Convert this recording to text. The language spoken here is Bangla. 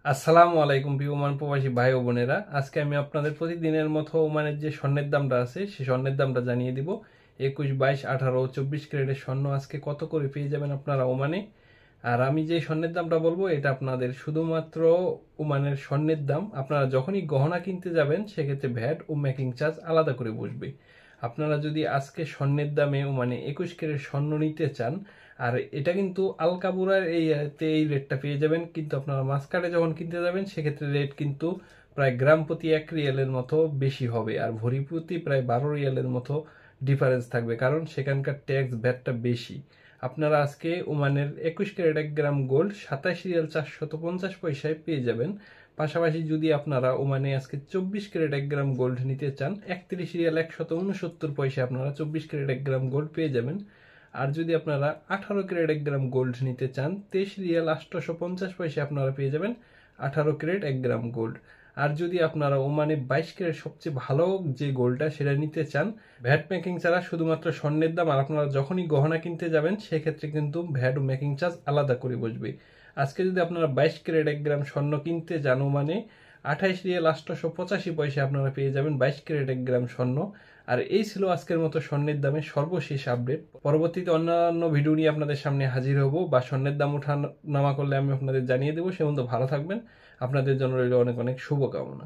আসসালামু আলাইকুম প্রিয় ওমান প্রবাসী ভাই ও বোনেরা। আজকে আমি আপনাদের প্রতিদিনের মতো ওমানের যে স্বর্ণের দামটা আছে সেই স্বর্ণের দামটা জানিয়ে দিব। 21, 22, 18, 24 ক্যারেটের স্বর্ণ আজকে কত করে পেয়ে যাবেন আপনারা ওমানে। আর আমি যে স্বর্ণের দামটা বলবো এটা আপনাদের শুধুমাত্র ওমানের স্বর্ণের দাম। আপনারা যখনই গহনা কিনতে যাবেন সেক্ষেত্রে ভ্যাট ও মেকিং চার্জ আলাদা করে বসবে। আপনারা যদি আজকে স্বর্ণের দামে মানে 21 ক্যারেট স্বর্ণ নিতে চান, আর এটা কিন্তু আলকাবুরার এই রেটটা পেয়ে যাবেন, কিন্তু আপনারা মাসকাটে যখন কিনতে যাবেন সেক্ষেত্রে রেট কিন্তু প্রায় গ্রাম প্রতি 1 রিয়ালের মতো বেশি হবে, আর ভরি প্রতি প্রায় 12 রিয়ালের মতো ডিফারেন্স থাকবে, কারণ সেখানকার ট্যাক্স ভ্যাটটা বেশি। আপনারা আজকে ওমানের 21 ক্যারেট 1 গ্রাম গোল্ড 27 রিয়াল 450 পয়সায় পেয়ে যাবেন। পাশাপাশি যদি আপনারা ওমানে আজকে 24 ক্যারেট 1 গ্রাম গোল্ড নিতে চান, 31 রিয়াল 169 পয়সায় আপনারা 24 ক্যারেট 1 গ্রাম গোল্ড পেয়ে যাবেন। আর যদি আপনারা 18 ক্যারেট 1 গ্রাম গোল্ড নিতে চান, 23 রিয়াল 850 পয়সায় আপনারা পেয়ে যাবেন 18 ক্যারেট 1 গ্রাম গোল্ড। আর যদি আপনারা ওমানে 22 ক্যারেট সবচেয়ে ভালো যে গোল্ডটা সেটা নিতে চান, ভ্যাট মেকিং ছাড়া শুধুমাত্র স্বর্ণের দাম, আর আপনারা যখনই গহনা কিনতে যাবেন সেক্ষেত্রে কিন্তু ভ্যাট ও মেকিং চার্জ আলাদা করে বসবে। আজকে যদি আপনারা 22 ক্যারেট 1 গ্রাম স্বর্ণ কিনতে যান ওমানে, 28 রিয়াল 885 পয়সায় আপনারা পেয়ে যাবেন 22 ক্যারেট 1 গ্রাম স্বর্ণ। আর এই ছিল আজকের মতো স্বর্ণের দামের সর্বশেষ আপডেট। পরবর্তীতে অন্যান্য ভিডিও নিয়ে আপনাদের সামনে হাজির হব, বা স্বর্ণের দাম ওঠা নামা করলে আমি আপনাদের জানিয়ে দেবো। সে পর্যন্ত ভালো থাকবেন। আপনাদের জন্য রইল অনেক অনেক শুভকামনা।